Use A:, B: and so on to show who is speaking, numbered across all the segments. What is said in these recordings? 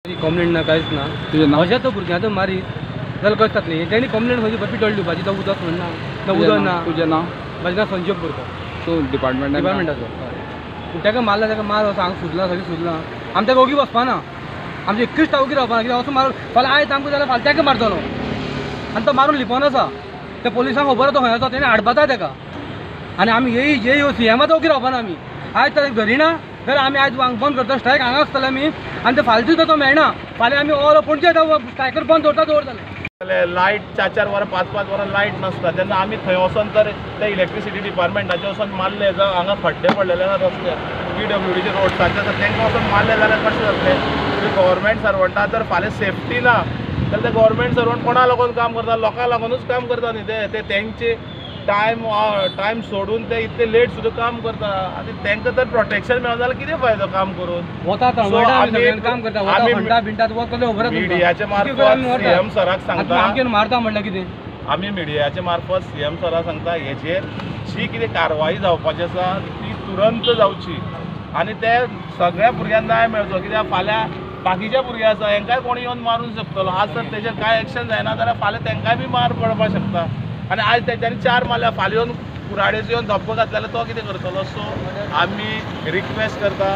A: complaint ना कांयच ना अशें तो भुरग्यां मारी जाल्यार कशें जातलें तेणी कंप्लेंट खंयची पिटोळ दिवपाची तो उदक म्हणना तो उदक ना
B: तुजें नांव
A: म्हजें नांव संजय बोरकर
B: सो
A: डिपार्टमेंटाचो ताका मारला ताका मार असो हांगा सुजलां सगळें सुजलां आमी ताका ओगी वचपाना आमचे एकूच टावगी रावपाना कित्याक असो मार फाल्यां आयज आमकां जाल्यार फाल्यां ताका मारतलो आनी तो मारून लिपोन आसा त्या पोलिसांक खबर आसा तो खंय आसा तेणी हाडपाता ताका आनी आमी ये सीएमाचो ओगी रावपाना आमी आयज ताका धरिना तर आमी आयज बंद करता स्ट्रायक हांगा आसतले आमी आनी ते फाल्यां सुद्दां तो मेळना फाल्यां आमी ऑल पणजे स्ट्रायकर बंद दवरतले
C: लायट 4-4 वरां 5-5 वरां लायट नासता तेन्ना आमी थंय वचोन तर ते इलेक्ट्रिसिटी डिपार्टमेंटाचे वचोन मारले जावं हांगा खड्डे पडलेले आसा रस्ते PWDचे रोड्साचे आसा तांकां वचोन मारले जाल्यार कशें जातलें गव्हर्मेंट सर्वंटा जर फाल्यां सेफ्टी ना जाल्यार ते गव्हर्मेंट सर्वंट कोणा लागून काम करता लोकांक लागूनच काम करता न्ही ते तेंचे टायम सोडून ते इतले लेट सुद्दां काम करता आनी तांकां तर प्रोटेक्शन मेळना जाल्यार कितें फायदो काम करून मिडियाचे मार्फत सीएम सराक सांगता
A: मारता म्हणल्यार कितें
C: आमी मिडियाचे मार्फत सीएम सराक सांगता हेचेर जी कितें कारवाई जावपाची आसा ती तुरंत जावची आनी ते सगळ्या भुरग्यांक न्याय मेळचो कित्याक फाल्यां बाकीचे भुरगे आसा हेंकाय कोणी येवन मारूंक शकतलो आज तर तेजेर कांय एक्शन जायना जाल्यार फाल्यां तांकांय बी मार पडपाक शकता आनी आयज तेंच्यांनी 4 मारल्या फाल्यां येवन कुराडेचो येवन धप्पो घातलो जाल्यार तो कितें करतलो सो आमी रिक्वेस्ट करता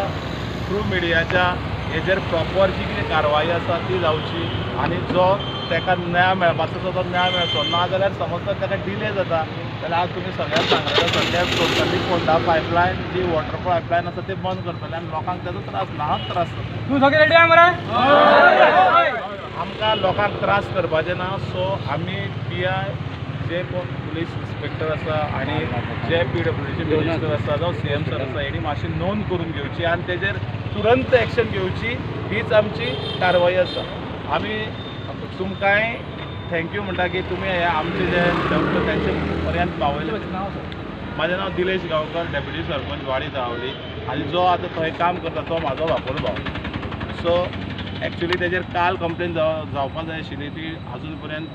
C: थ्रू मिडियाच्या हेजेर प्रॉपर जी कितें कारवाई आसा ती जावची आनी जो ताका न्याय मेळपाचो तो न्याय मेळचो ना जाल्यार समज जर ताका डिले जाता जाल्यार आज तुमी सगळ्यांक सांगलें सद्याक टोटली फोंडा पायपलायन जी वॉटर पायपलायन आसा ती बंद करतले आनी लोकांक तेजो त्रास नाहक त्रास जाता
A: तूं सगळें रेडी आहा मरे
C: आमकां लोकांक त्रास करपाचें ना सो आमी PI जे कोण पुलीस इन्स्पेक्टर आसा आनी जे PWDचे मिनिस्टर आसा जावं CM सर आसा हेणी मातशी नोंद करून घेवची आनी तेजेर तुरंत एक्शन घेवची हीच आमची कारवाई आसा आमी तुमकांय थँक्यू म्हणटा की तुमी हे आमचे जे डॉक्टर तेंचे पर्यंत पावयले म्हाजें नांव दिलेश गांवकर डेप्युटी सरपंच वाडी दावली आनी जो आतां थंय काम करता तो म्हाजो वापर भाव सो एक्चुली तेजेर काल कंप्लेन जावपाक जाय आशिल्ली ती अजून पर्यंत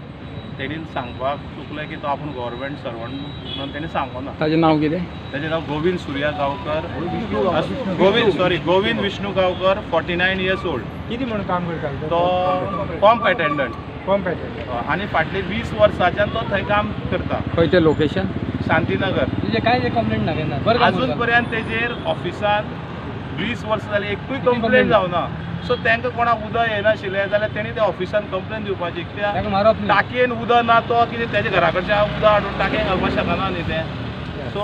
C: तेणी सांगपाक चुकलें की तो आपूण गव्हर्मेंट सर्वंट म्हणून तेणी सांगो ना
B: ताजें नांव कितें
C: ताजें नांव गोविंद सुर्या गांवकर गोविंद विष्णू गांवकर 49 years old
A: कितें म्हणून काम करता
C: तो पंप अटेंडंट आनी फाटली 20 वर्सांच्यान तो थंय काम करता
B: खंयचें लोकेशन
C: शांतीनगर
A: तुजें कांय कंप्लेंट ना केन्ना
C: अजून पर्यंत तेजेर ऑफिसान 20 वर्सां जालीं एकूय कंप्लेन जावना सो तांकां कोणाक उदक येनाशिल्लें जाल्यार तेणी त्या ऑफिसान कंप्लेन दिवपाची कित्याक टाकयेन उदक ना तो कितें तेजे घरा कडच्यान उदक हाडून टाकयेन घालपाक शकना न्ही तें सो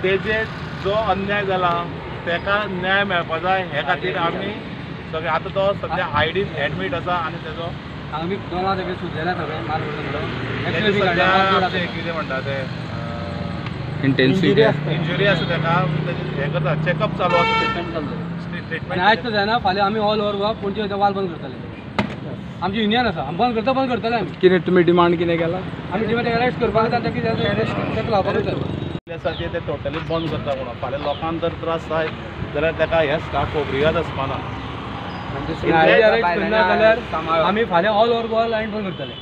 C: तेजे जो अन्याय जाला ताका न्याय मेळपा जाय हे खातीर आमी सगळे आतां तो सद्या आयडीन एडमीट आसा आनी तेजो
A: आमी दोना तेगे सुजलेला सगळें मार
C: कितें म्हणटा ते
B: इंटेन्सिटी
C: इंजुरी आसा ताका हे करता चॅकअप चालू आसा ट्रिटमेंट
A: आयज तो जायना फाल्यां आमी ऑल ओवर गोवा पणजे वाल बंद करतले आमची युनियन आसा बंद करतले आमी
B: कितें तुमी डिमांड कितें केला
A: आमी डिमांड अरेस्ट करपाक जाता कितें अरेस्ट ताका लावपाक जाय
C: आसा की ते टोटली बंद करता म्हणून फाल्यां लोकांक जर त्रास जायत जाल्यार ताका हे स्टाफ खबरियात आसपाना
A: अरेस्ट करना जाल्यार आमी फाल्यां ऑल ओवर गोवा लायन बंद करतले